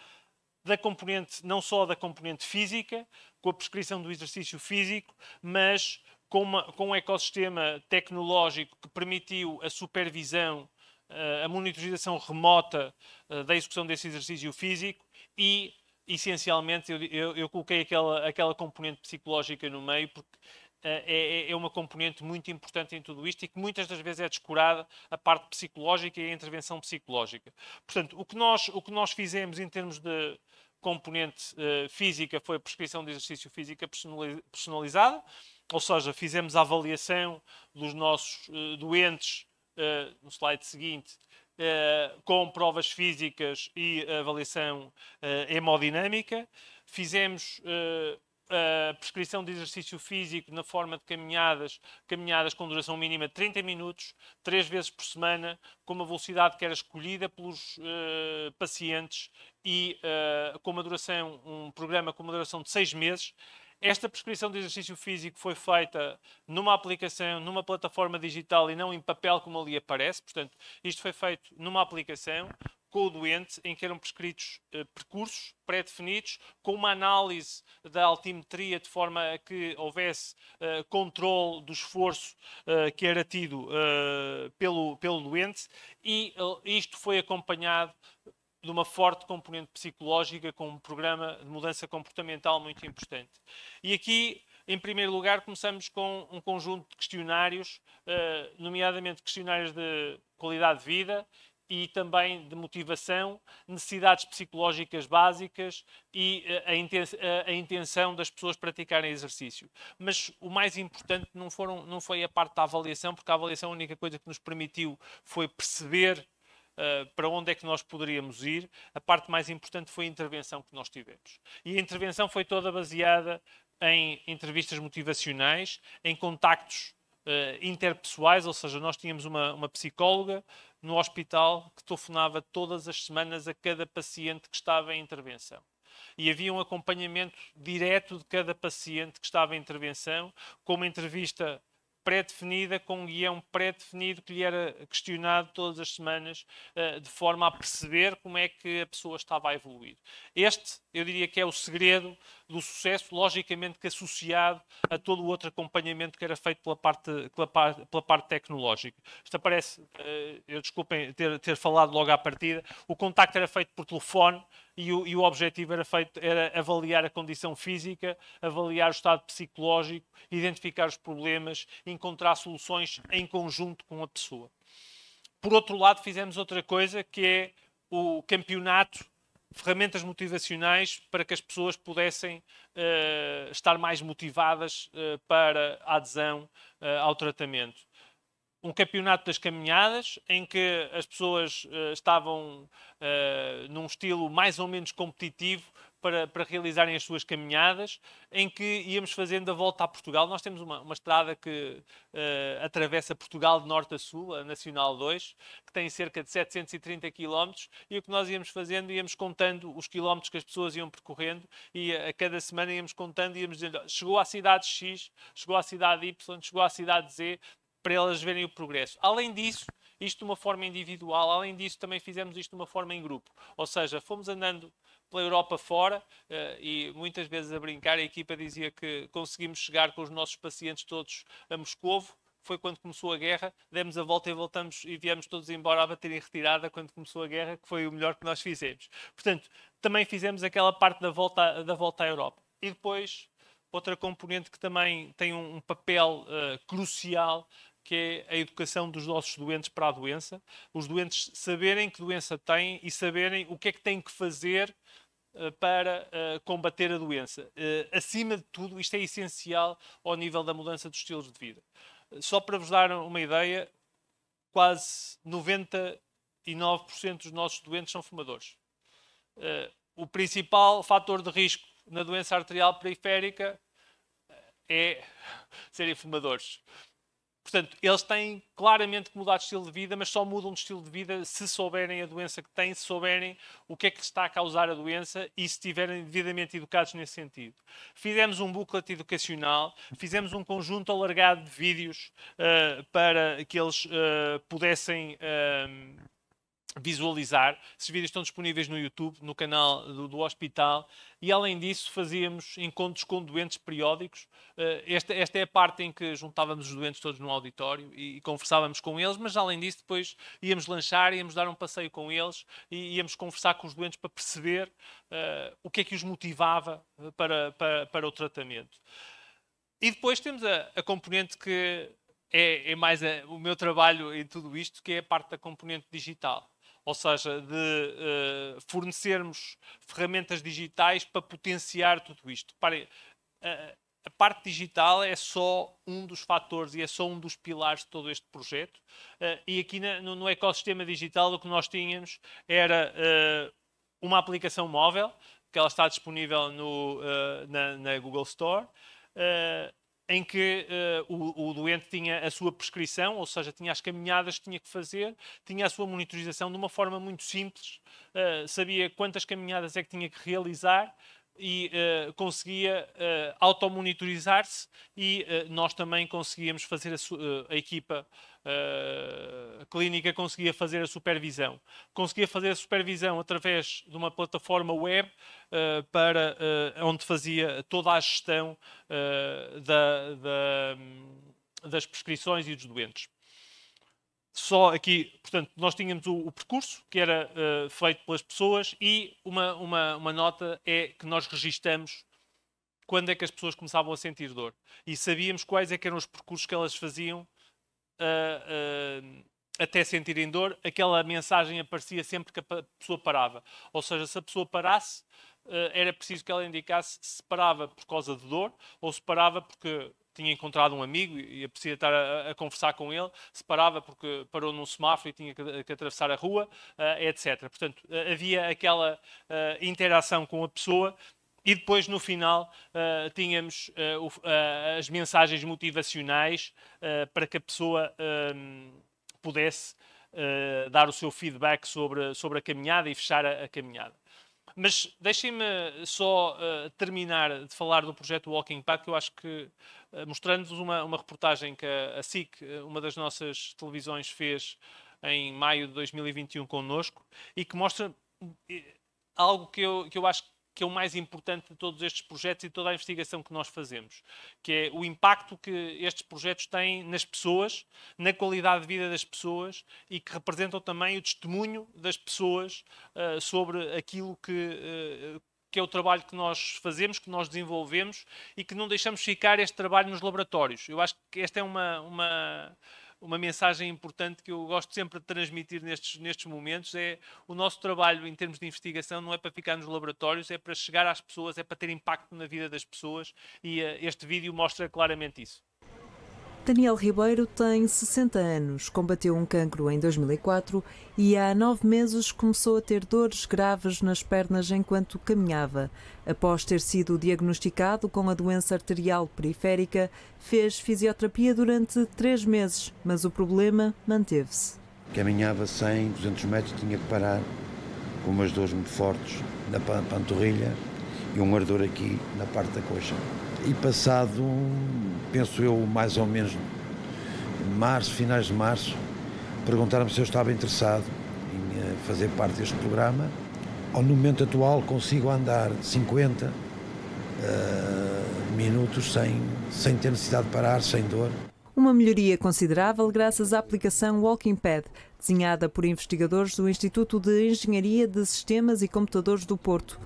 da componente, não só da componente física, com a prescrição do exercício físico, mas com um ecossistema tecnológico que permitiu a supervisão, a monitorização remota da execução desse exercício físico e, essencialmente, eu coloquei aquela componente psicológica no meio, porque é uma componente muito importante em tudo isto e que muitas das vezes é descurada a parte psicológica e a intervenção psicológica. Portanto, o que nós fizemos em termos de componente física foi a prescrição de exercício físico personalizada, ou seja, fizemos a avaliação dos nossos doentes no slide seguinte, com provas físicas e avaliação hemodinâmica. Fizemos a prescrição de exercício físico na forma de caminhadas com duração mínima de 30 minutos, 3 vezes por semana, com uma velocidade que era escolhida pelos pacientes e com um programa com uma duração de 6 meses. Esta prescrição de exercício físico foi feita numa aplicação, numa plataforma digital e não em papel como ali aparece. Portanto, isto foi feito numa aplicação com o doente, em que eram prescritos percursos pré-definidos, com uma análise da altimetria de forma a que houvesse controle do esforço que era tido pelo doente, e isto foi acompanhado de uma forte componente psicológica, com um programa de mudança comportamental muito importante. E aqui, em primeiro lugar, começamos com um conjunto de questionários, nomeadamente questionários de qualidade de vida e também de motivação, necessidades psicológicas básicas e a intenção das pessoas praticarem exercício. Mas o mais importante não foi a parte da avaliação, porque a avaliação, a única coisa que nos permitiu foi perceber para onde é que nós poderíamos ir. A parte mais importante foi a intervenção que nós tivemos. E a intervenção foi toda baseada em entrevistas motivacionais, em contactos interpessoais, ou seja, nós tínhamos uma psicóloga no hospital que telefonava todas as semanas a cada paciente que estava em intervenção. E havia um acompanhamento direto de cada paciente que estava em intervenção, com uma entrevista pré-definida, com um guião pré-definido que lhe era questionado todas as semanas, de forma a perceber como é que a pessoa estava a evoluir. Este, eu diria que é o segredo do sucesso, logicamente que associado a todo o outro acompanhamento que era feito pela parte tecnológica. Isto aparece, eu desculpem ter falado logo à partida, o contacto era feito por telefone, e o objetivo era avaliar a condição física, avaliar o estado psicológico, identificar os problemas, encontrar soluções em conjunto com a pessoa. Por outro lado, fizemos outra coisa, que é o campeonato, ferramentas motivacionais para que as pessoas pudessem estar mais motivadas para a adesão ao tratamento. Um campeonato das caminhadas, em que as pessoas estavam num estilo mais ou menos competitivo para realizarem as suas caminhadas, em que íamos fazendo a volta a Portugal. Nós temos uma estrada que atravessa Portugal de norte a sul, a Nacional 2, que tem cerca de 730 km, e o que nós íamos fazendo, íamos contando os quilómetros que as pessoas iam percorrendo, e a cada semana íamos contando, íamos dizendo, chegou à cidade X, chegou à cidade Y, chegou à cidade Z, para elas verem o progresso. Além disso, isto de uma forma individual, além disso também fizemos isto de uma forma em grupo. Ou seja, fomos andando pela Europa fora e muitas vezes a brincar, a equipa dizia que conseguimos chegar com os nossos pacientes todos a Moscovo. Foi quando começou a guerra, demos a volta e voltamos e viemos todos embora a bater em retirada quando começou a guerra, que foi o melhor que nós fizemos. Portanto, também fizemos aquela parte da volta à Europa. E depois, outra componente que também tem um papel crucial, que é a educação dos nossos doentes para a doença. Os doentes saberem que doença têm e saberem o que é que têm que fazer para combater a doença. Acima de tudo, isto é essencial ao nível da mudança dos estilos de vida. Só para vos dar uma ideia, quase 99% dos nossos doentes são fumadores. O principal fator de risco na doença arterial periférica é serem fumadores. Portanto, eles têm claramente que mudar de estilo de vida, mas só mudam de estilo de vida se souberem a doença que têm, se souberem o que é que está a causar a doença e se estiverem devidamente educados nesse sentido. Fizemos um booklet educacional, fizemos um conjunto alargado de vídeos para que eles pudessem visualizar. Esses vídeos estão disponíveis no YouTube, no canal do hospital, e além disso fazíamos encontros com doentes periódicos. Esta é a parte em que juntávamos os doentes todos no auditório e conversávamos com eles, mas além disso depois íamos lanchar, íamos dar um passeio com eles e íamos conversar com os doentes para perceber o que é que os motivava para o tratamento. E depois temos a componente que é mais o meu trabalho em tudo isto, que é a parte da componente digital. Ou seja, de fornecermos ferramentas digitais para potenciar tudo isto. Reparem, a parte digital é só um dos fatores e é só um dos pilares de todo este projeto. E aqui no ecossistema digital o que nós tínhamos era uma aplicação móvel, que ela está disponível na Google Store, em que o doente tinha a sua prescrição, ou seja, tinha as caminhadas que tinha que fazer, tinha a sua monitorização de uma forma muito simples, sabia quantas caminhadas é que tinha que realizar e conseguia automonitorizar-se e nós também conseguíamos fazer a equipa clínica conseguia fazer a supervisão. Conseguia fazer a supervisão através de uma plataforma web onde fazia toda a gestão das prescrições e dos doentes. Só aqui, portanto, nós tínhamos o percurso que era feito pelas pessoas e uma nota é que nós registamos quando é que as pessoas começavam a sentir dor. E sabíamos quais é que eram os percursos que elas faziam até sentirem dor. Aquela mensagem aparecia sempre que a pessoa parava. Ou seja, se a pessoa parasse, era preciso que ela indicasse se parava por causa de dor ou se parava porque tinha encontrado um amigo e aprecia estar a conversar com ele, se parava porque parou num semáforo e tinha que atravessar a rua, etc. Portanto, havia aquela interação com a pessoa e depois, no final, tínhamos as mensagens motivacionais para que a pessoa pudesse dar o seu feedback sobre a caminhada e fechar a caminhada. Mas deixem-me só terminar de falar do projeto Walking Path, que eu acho que, mostrando-vos uma reportagem que a SIC, uma das nossas televisões, fez em maio de 2021 connosco, e que mostra algo que eu acho que é o mais importante de todos estes projetos e toda a investigação que nós fazemos, que é o impacto que estes projetos têm nas pessoas, na qualidade de vida das pessoas e que representam também o testemunho das pessoas sobre aquilo que é o trabalho que nós fazemos, que nós desenvolvemos e que não deixamos ficar este trabalho nos laboratórios. Eu acho que esta é uma mensagem importante que eu gosto sempre de transmitir nestes momentos. É o nosso trabalho em termos de investigação não é para ficar nos laboratórios, é para chegar às pessoas, é para ter impacto na vida das pessoas e este vídeo mostra claramente isso. Daniel Ribeiro tem 60 anos, combateu um cancro em 2004 e há 9 meses começou a ter dores graves nas pernas enquanto caminhava. Após ter sido diagnosticado com a doença arterial periférica, fez fisioterapia durante 3 meses, mas o problema manteve-se. Caminhava 100, 200 metros, tinha que parar com umas dores muito fortes na panturrilha e um ardor aqui na parte da coxa. E passado, penso eu, mais ou menos março, finais de março, perguntaram-me se eu estava interessado em fazer parte deste programa. No momento atual consigo andar 50 minutos sem ter necessidade de parar, sem dor. Uma melhoria considerável graças à aplicação Walking Path, desenhada por investigadores do Instituto de Engenharia de Sistemas e Computadores do Porto.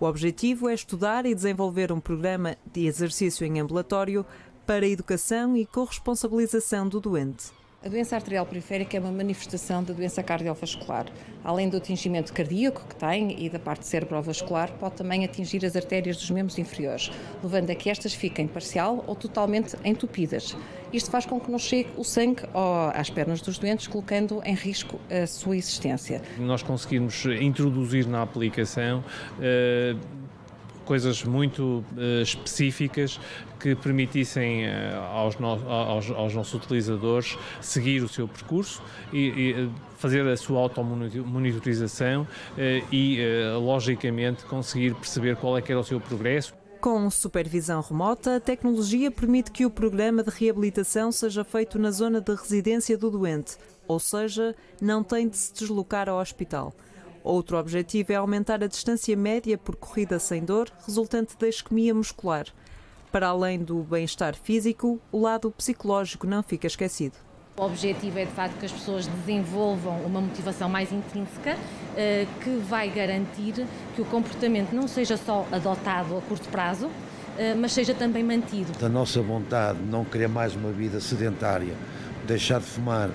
O objetivo é estudar e desenvolver um programa de exercício em ambulatório para a educação e corresponsabilização do doente. A doença arterial periférica é uma manifestação da doença cardiovascular. Além do atingimento cardíaco que tem e da parte cerebrovascular, pode também atingir as artérias dos membros inferiores, levando a que estas fiquem parcial ou totalmente entupidas. Isto faz com que não chegue o sangue às pernas dos doentes, colocando em risco a sua existência. Nós conseguimos introduzir na aplicação coisas muito específicas que permitissem aos nossos utilizadores seguir o seu percurso e fazer a sua automonitorização e, logicamente, conseguir perceber qual é que era o seu progresso. Com supervisão remota, a tecnologia permite que o programa de reabilitação seja feito na zona de residência do doente, ou seja, não tem de se deslocar ao hospital. Outro objetivo é aumentar a distância média percorrida sem dor, resultante da isquemia muscular. Para além do bem-estar físico, o lado psicológico não fica esquecido. O objetivo é, de facto, que as pessoas desenvolvam uma motivação mais intrínseca que vai garantir que o comportamento não seja só adotado a curto prazo, mas seja também mantido. Da nossa vontade de não querer mais uma vida sedentária, deixar de fumar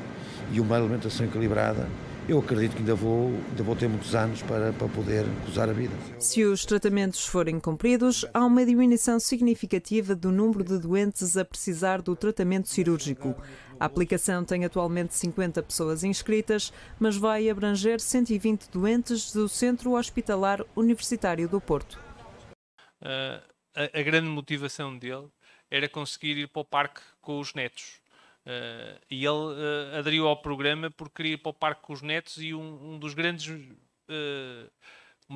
e uma alimentação equilibrada, eu acredito que ainda vou ter muitos anos para poder gozar a vida. Se os tratamentos forem cumpridos, há uma diminuição significativa do número de doentes a precisar do tratamento cirúrgico. A aplicação tem atualmente 50 pessoas inscritas, mas vai abranger 120 doentes do Centro Hospitalar Universitário do Porto. A grande motivação dele era conseguir ir para o parque com os netos. E ele aderiu ao programa porque queria ir para o parque com os netos e uma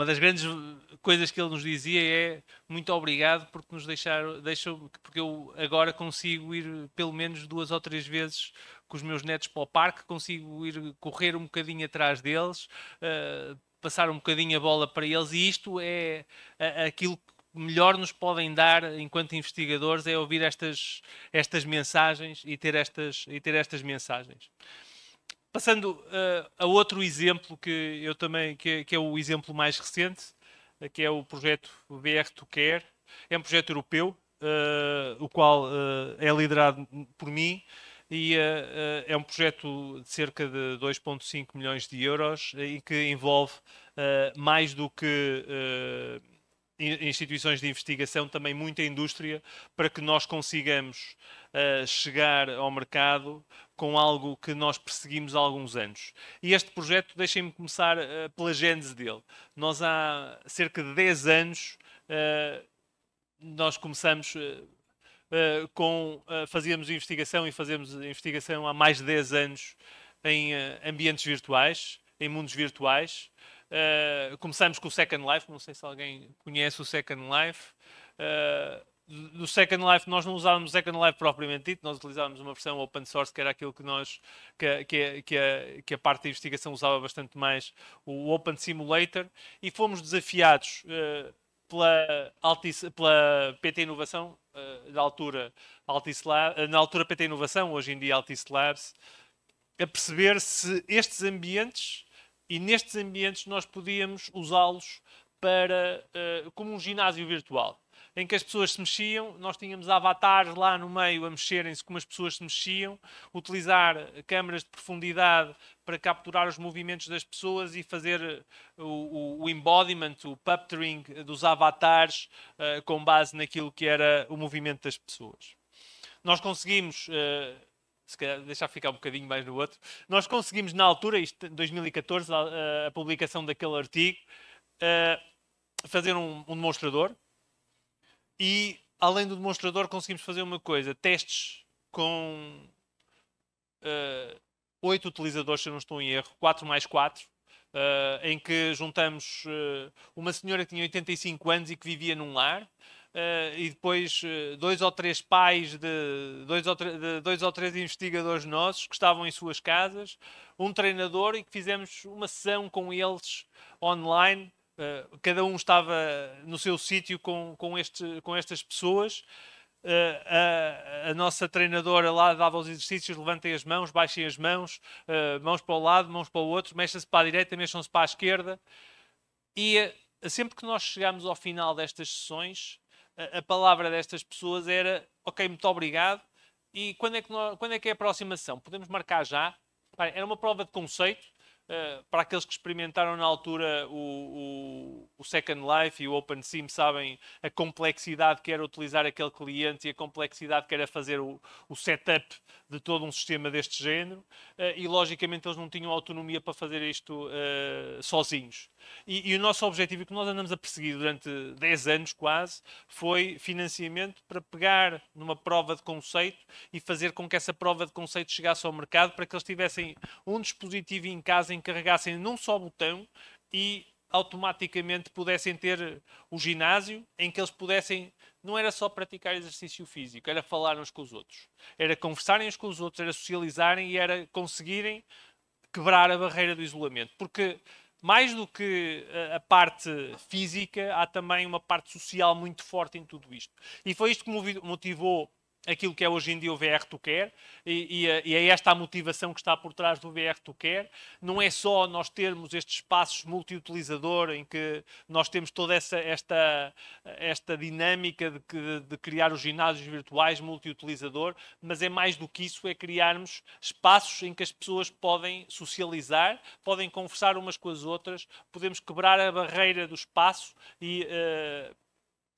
das grandes coisas que ele nos dizia é muito obrigado porque nos porque eu agora consigo ir pelo menos 2 ou 3 vezes com os meus netos para o parque, consigo ir correr um bocadinho atrás deles, passar um bocadinho a bola para eles, e isto é aquilo que melhor nos podem dar enquanto investigadores, é ouvir estas mensagens e ter estas mensagens. Passando a outro exemplo que eu também que é o exemplo mais recente, que é o projeto VR2Care. É um projeto europeu, o qual é liderado por mim, e é um projeto de cerca de 2,5 milhões de euros e que envolve mais do que instituições de investigação, também muita indústria, para que nós consigamos chegar ao mercado com algo que nós perseguimos há alguns anos. E este projeto, deixem-me começar pela gênese dele. Nós há cerca de 10 anos nós começamos fazíamos investigação e fazemos investigação há mais de 10 anos em ambientes virtuais, em mundos virtuais. Começamos com o Second Life, não sei se alguém conhece o Second Life. Do Second Life, nós não usávamos o Second Life propriamente dito, nós utilizávamos uma versão open source, que era aquilo que a parte da investigação usava bastante mais, o Open Simulator, e fomos desafiados pela PT Inovação, na altura PT Inovação, hoje em dia Altice Labs, a perceber se estes ambientes, e nestes ambientes nós podíamos usá-los como um ginásio virtual, em que as pessoas se mexiam, nós tínhamos avatares lá no meio a mexerem-se como as pessoas se mexiam, utilizar câmaras de profundidade para capturar os movimentos das pessoas e fazer o embodiment, o puppetering dos avatares com base naquilo que era o movimento das pessoas. Nós conseguimos, se calhar deixar ficar um bocadinho mais no outro, nós conseguimos na altura, isto em 2014, a publicação daquele artigo, fazer um demonstrador. E, além do demonstrador, conseguimos fazer uma coisa, testes com 8 utilizadores, se eu não estou em erro, 4 mais 4, em que juntamos uma senhora que tinha 85 anos e que vivia num lar, e depois 2 ou 3 pais de 2 ou 3 investigadores nossos que estavam em suas casas, um treinador, e que fizemos uma sessão com eles online. Cada um estava no seu sítio com estas pessoas. A nossa treinadora lá dava os exercícios: levantem as mãos, baixem as mãos, mãos para o lado, mãos para o outro, mexam-se para a direita, mexam-se para a esquerda. E sempre que nós chegámos ao final destas sessões, a palavra destas pessoas era: ok, muito obrigado, e quando é que é a próxima sessão? Podemos marcar já? Era uma prova de conceito. Para aqueles que experimentaram na altura o Second Life e o OpenSim, sabem a complexidade que era utilizar aquele cliente e a complexidade que era fazer o setup de todo um sistema deste género, e logicamente eles não tinham autonomia para fazer isto sozinhos. E o nosso objetivo, que nós andamos a perseguir durante 10 anos quase, foi financiamento para pegar numa prova de conceito e fazer com que essa prova de conceito chegasse ao mercado, para que eles tivessem um dispositivo em casa em que carregassem num só botão e automaticamente pudessem ter o ginásio, em que eles pudessem, não era só praticar exercício físico, era falar uns com os outros, era conversarem uns com os outros, era socializarem e era conseguirem quebrar a barreira do isolamento. Porque mais do que a parte física, há também uma parte social muito forte em tudo isto. E foi isto que motivou aquilo que é hoje em dia o VR2Care e é esta a motivação que está por trás do VR2Care. Não é só nós termos estes espaços multi-utilizador em que nós temos toda esta dinâmica de criar os ginásios virtuais multi-utilizador, mas é mais do que isso, é criarmos espaços em que as pessoas podem socializar, podem conversar umas com as outras, podemos quebrar a barreira do espaço e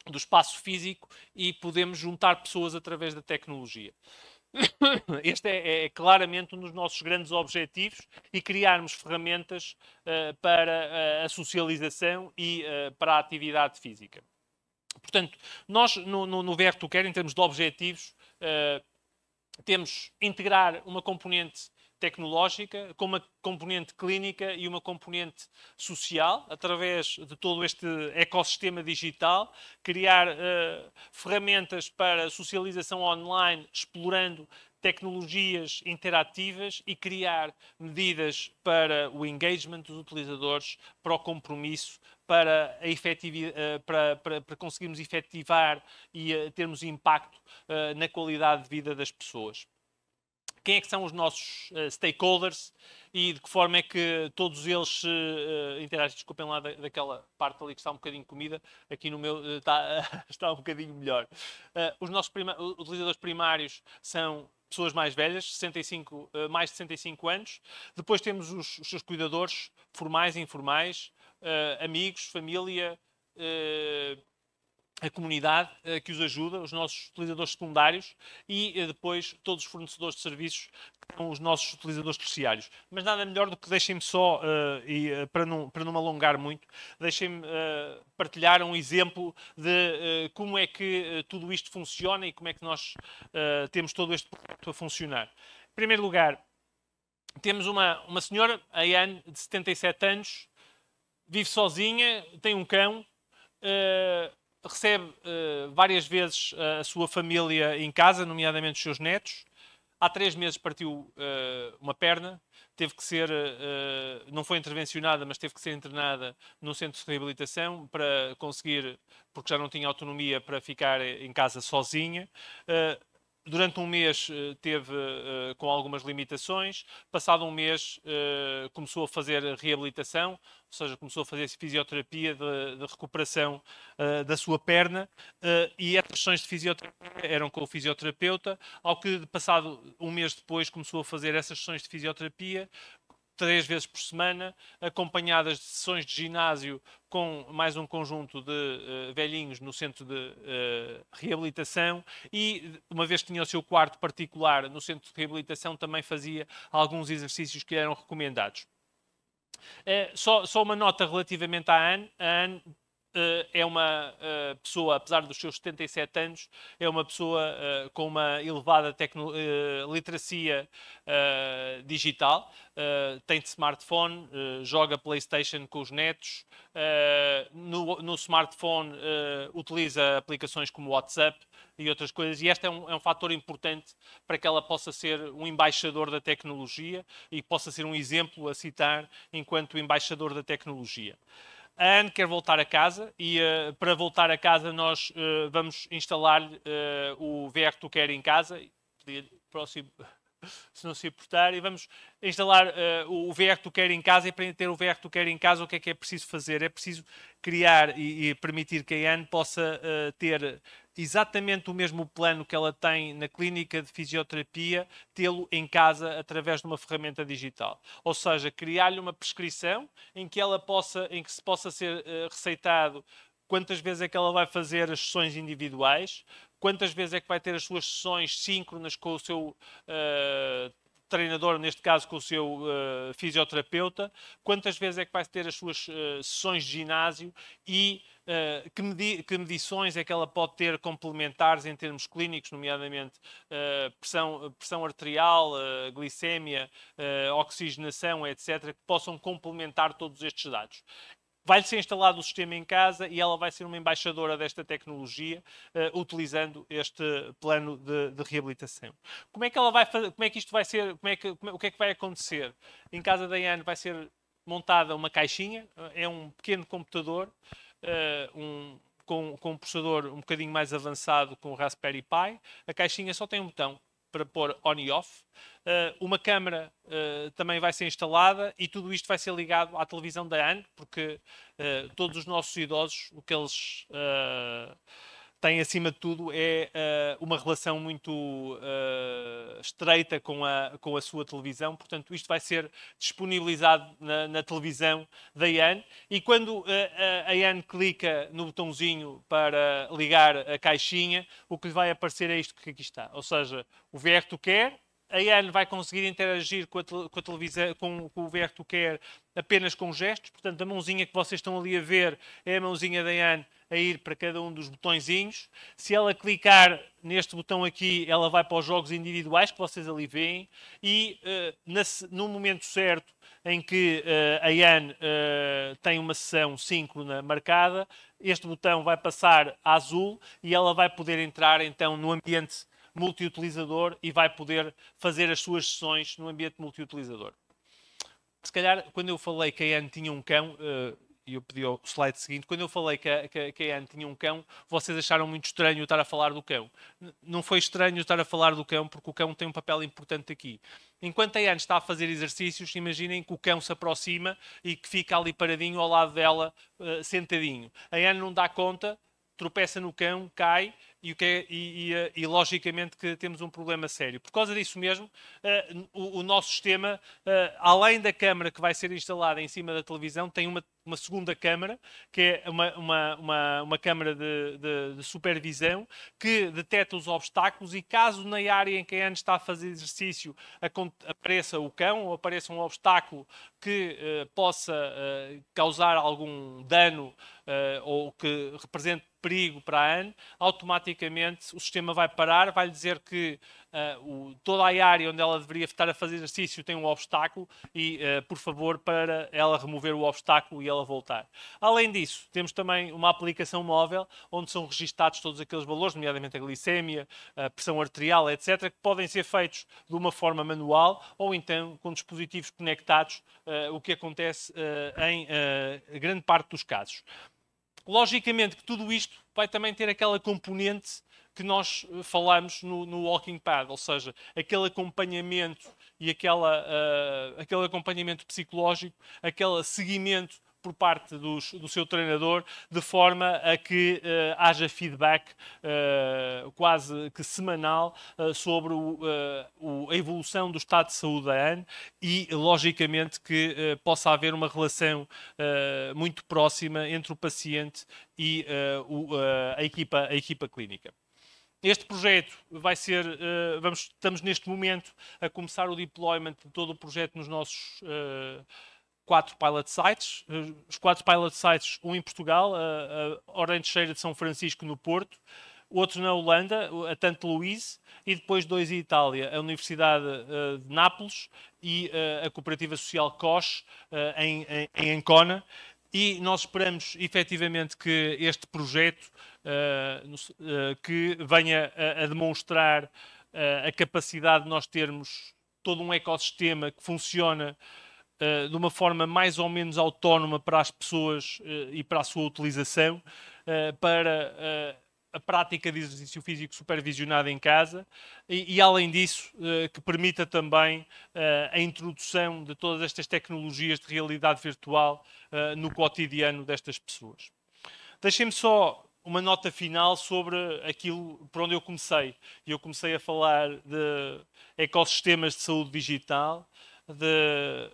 do espaço físico e podemos juntar pessoas através da tecnologia. Este é claramente um dos nossos grandes objetivos e criarmos ferramentas para a socialização e para a atividade física. Portanto, nós no VR2Care, em termos de objetivos, temos integrar uma componente tecnológica, com uma componente clínica e uma componente social, através de todo este ecossistema digital, criar ferramentas para socialização online, explorando tecnologias interativas e criar medidas para o engagement dos utilizadores, para o compromisso, para conseguirmos efetivar e termos impacto na qualidade de vida das pessoas. Quem é que são os nossos stakeholders e de que forma é que todos eles interagem? Desculpem lá daquela parte ali que está um bocadinho comida, aqui no meu está um bocadinho melhor. Os nossos utilizadores primários são pessoas mais velhas, mais de 65 anos. Depois temos os seus cuidadores, formais e informais, amigos, família, a comunidade que os ajuda, os nossos utilizadores secundários e depois todos os fornecedores de serviços que são os nossos utilizadores terciários. Mas nada melhor do que, deixem-me só, para não me alongar muito, deixem-me partilhar um exemplo de como é que tudo isto funciona e como é que nós temos todo este projeto a funcionar. Em primeiro lugar, temos uma senhora, a Anne, de 77 anos, vive sozinha, tem um cão, recebe várias vezes a sua família em casa, nomeadamente os seus netos. Há 3 meses partiu uma perna, teve que ser, não foi intervencionada, mas teve que ser internada num centro de reabilitação para conseguir, porque já não tinha autonomia para ficar em casa sozinha. Durante um mês teve com algumas limitações. Passado um mês começou a fazer reabilitação, ou seja, começou a fazer fisioterapia de recuperação da sua perna e as sessões de fisioterapia eram com o fisioterapeuta, ao que passado um mês depois começou a fazer essas sessões de fisioterapia 3 vezes por semana, acompanhadas de sessões de ginásio com mais um conjunto de velhinhos no centro de reabilitação e, uma vez que tinha o seu quarto particular no centro de reabilitação, também fazia alguns exercícios que eram recomendados. Só uma nota relativamente à Anne. A Anne é uma pessoa, apesar dos seus 77 anos, é uma pessoa com uma elevada literacia digital, tem smartphone, joga PlayStation com os netos, no smartphone utiliza aplicações como WhatsApp e outras coisas, e este é um fator importante para que ela possa ser um embaixador da tecnologia e possa ser um exemplo a citar enquanto embaixador da tecnologia. A Anne quer voltar a casa e para voltar a casa nós vamos instalar o VR2Care em casa. Próximo, se não se importar, e vamos instalar o VR2Care em casa. E para ter o VR2Care em casa, o que é preciso fazer? É preciso criar e permitir que a Anne possa ter exatamente o mesmo plano que ela tem na clínica de fisioterapia, tê-lo em casa através de uma ferramenta digital. Ou seja, criar-lhe uma prescrição em que se possa ser receitado quantas vezes é que ela vai fazer as sessões individuais, quantas vezes é que vai ter as suas sessões síncronas com o seu treinador, neste caso com o seu fisioterapeuta, quantas vezes é que vai ter as suas sessões de ginásio e que medições é que ela pode ter complementares em termos clínicos, nomeadamente pressão arterial, glicémia, oxigenação, etc., que possam complementar todos estes dados. Vai-lhe ser instalado o sistema em casa e ela vai ser uma embaixadora desta tecnologia, utilizando este plano de reabilitação. Como é que ela vai fazer? Como é que isto vai ser? O que é que vai acontecer? Em casa da Anne vai ser montada uma caixinha, é um pequeno computador, com um processador um bocadinho mais avançado com o Raspberry Pi. A caixinha só tem um botão para pôr on e off. Uma câmara também vai ser instalada e tudo isto vai ser ligado à televisão da AN, porque todos os nossos idosos, o que eles têm acima de tudo é uma relação muito estreita com a sua televisão. Portanto, isto vai ser disponibilizado na televisão da AN, e quando a AN clica no botãozinho para ligar a caixinha, o que lhe vai aparecer é isto que aqui está, ou seja, o VR2Care. A AN vai conseguir interagir com a televisão, com o VR2Care apenas com gestos. Portanto, a mãozinha que vocês estão ali a ver é a mãozinha da AN a ir para cada um dos botõezinhos. Se ela clicar neste botão aqui, ela vai para os jogos individuais que vocês ali veem, e no momento certo em que a AN tem uma sessão síncrona marcada, este botão vai passar a azul e ela vai poder entrar então no ambiente multiutilizador e vai poder fazer as suas sessões no ambiente multiutilizador. Se calhar, quando eu falei que a AN tinha um cão, e eu pedi ao slide seguinte, quando eu falei que a AN tinha um cão, vocês acharam muito estranho eu estar a falar do cão. Não foi estranho eu estar a falar do cão, porque o cão tem um papel importante aqui. Enquanto a AN está a fazer exercícios, imaginem que o cão se aproxima e que fica ali paradinho ao lado dela, sentadinho. A AN não dá conta, tropeça no cão, cai, e logicamente que temos um problema sério. Por causa disso mesmo, o nosso sistema, além da câmara que vai ser instalada em cima da televisão, tem uma segunda câmara, que é uma câmara de supervisão, que detecta os obstáculos, e caso na área em que a AN está a fazer exercício apareça o cão ou apareça um obstáculo que possa causar algum dano ou que represente perigo para a AN, automaticamente o sistema vai parar, vai lhe dizer que toda a área onde ela deveria estar a fazer exercício tem um obstáculo e, por favor, para ela remover o obstáculo e ela voltar. Além disso, temos também uma aplicação móvel onde são registados todos aqueles valores, nomeadamente a glicémia, a pressão arterial, etc., que podem ser feitos de uma forma manual ou então com dispositivos conectados, o que acontece em grande parte dos casos. Logicamente que tudo isto vai também ter aquela componente que nós falamos no Walking Pad, ou seja, aquele acompanhamento e aquele acompanhamento psicológico, aquele seguimento por parte do seu treinador, de forma a que haja feedback quase que semanal sobre a evolução do estado de saúde da AN e, logicamente, que possa haver uma relação muito próxima entre o paciente e a equipa clínica. Este projeto vai ser, estamos neste momento a começar o deployment de todo o projeto nos nossos 4 pilot sites. Os 4 pilot sites, um em Portugal, a Orange Cheira de São Francisco no Porto, outro na Holanda, a Tante Louise, e depois 2 em Itália, a Universidade de Nápoles e a Cooperativa Social COS em Ancona. E nós esperamos efetivamente que este projeto que venha a demonstrar a capacidade de nós termos todo um ecossistema que funciona de uma forma mais ou menos autónoma para as pessoas e para a sua utilização, para a prática de exercício físico supervisionado em casa e além disso, que permita também a introdução de todas estas tecnologias de realidade virtual no cotidiano destas pessoas. Deixem-me só uma nota final sobre aquilo por onde eu comecei. Eu comecei a falar de ecossistemas de saúde digital, de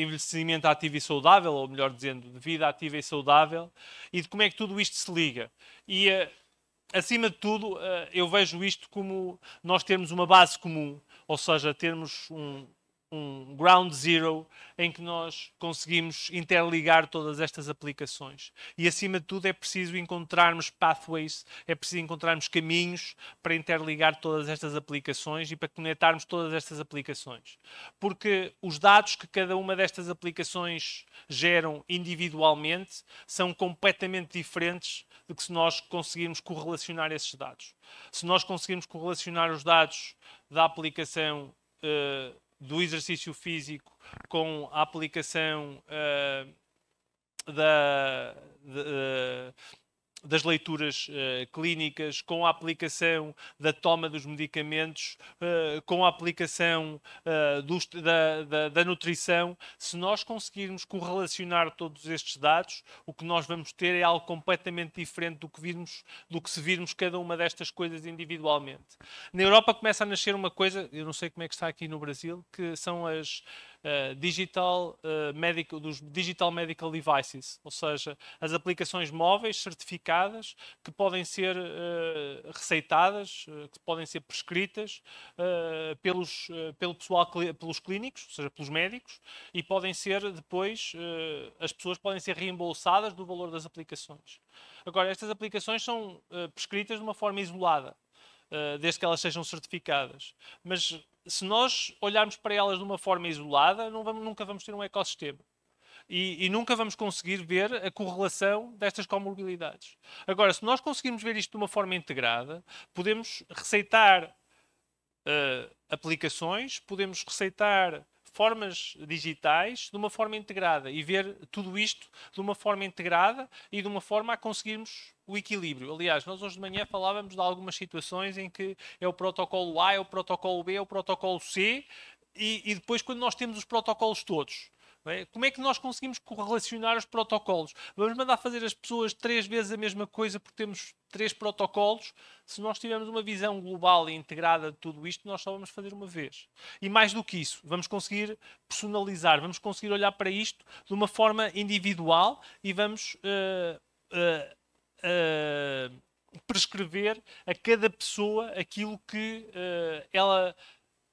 envelhecimento ativo e saudável, ou melhor dizendo, de vida ativa e saudável, e de como é que tudo isto se liga. E, acima de tudo, eu vejo isto como nós termos uma base comum, ou seja, termos um ground zero em que nós conseguimos interligar todas estas aplicações. E, acima de tudo, é preciso encontrarmos pathways, é preciso encontrarmos caminhos para interligar todas estas aplicações e para conectarmos todas estas aplicações. Porque os dados que cada uma destas aplicações geram individualmente são completamente diferentes do que se nós conseguirmos correlacionar esses dados. Se nós conseguirmos correlacionar os dados da aplicação do exercício físico com a aplicação das leituras clínicas, com a aplicação da toma dos medicamentos, com a aplicação da nutrição. Se nós conseguirmos correlacionar todos estes dados, o que nós vamos ter é algo completamente diferente do que se virmos cada uma destas coisas individualmente. Na Europa começa a nascer uma coisa, eu não sei como é que está aqui no Brasil, que são as digital medical devices, ou seja, as aplicações móveis certificadas que podem ser receitadas, que podem ser prescritas pelo pessoal, pelos clínicos, ou seja, pelos médicos, e podem ser depois, as pessoas podem ser reembolsadas do valor das aplicações. Agora, estas aplicações são prescritas de uma forma isolada, desde que elas sejam certificadas. Mas se nós olharmos para elas de uma forma isolada, nunca vamos ter um ecossistema. E nunca vamos conseguir ver a correlação destas comorbilidades. Agora, se nós conseguirmos ver isto de uma forma integrada, podemos receitar aplicações, podemos receitar formas digitais de uma forma integrada e ver tudo isto de uma forma integrada e de uma forma a conseguirmos o equilíbrio. Aliás, nós hoje de manhã falávamos de algumas situações em que é o protocolo A, é o protocolo B, é o protocolo C e depois quando nós temos os protocolos todos, não é? Como é que nós conseguimos correlacionar os protocolos? Vamos mandar fazer as pessoas 3 vezes a mesma coisa porque temos 3 protocolos? Se nós tivermos uma visão global e integrada de tudo isto, nós só vamos fazer uma vez. E mais do que isso, vamos conseguir personalizar, vamos conseguir olhar para isto de uma forma individual e vamos prescrever a cada pessoa aquilo que ela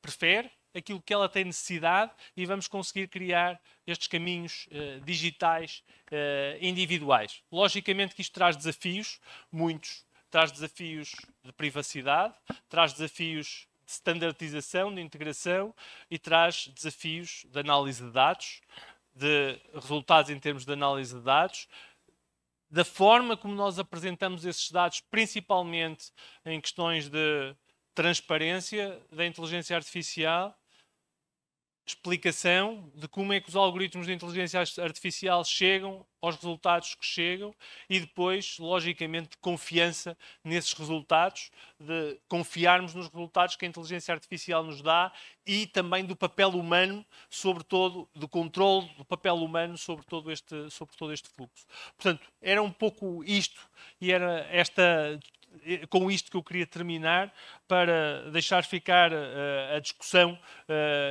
prefere, aquilo que ela tem necessidade e vamos conseguir criar estes caminhos digitais individuais. Logicamente que isto traz desafios, muitos. Traz desafios de privacidade, traz desafios de standardização, de integração e traz desafios de análise de dados, de resultados em termos de análise de dados, da forma como nós apresentamos esses dados, principalmente em questões de transparência da inteligência artificial, explicação de como é que os algoritmos de inteligência artificial chegam aos resultados que chegam e depois, logicamente, de confiança nesses resultados, de confiarmos nos resultados que a inteligência artificial nos dá e também do papel humano, sobretudo, do controle do papel humano sobre todo este fluxo. Portanto, era um pouco isto e era com isto que eu queria terminar para deixar ficar a discussão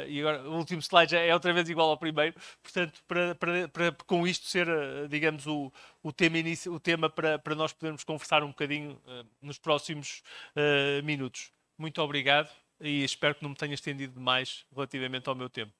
e agora o último slide já é outra vez igual ao primeiro, portanto para com isto ser digamos o tema para nós podermos conversar um bocadinho nos próximos minutos. Muito obrigado e espero que não me tenha estendido demais relativamente ao meu tempo.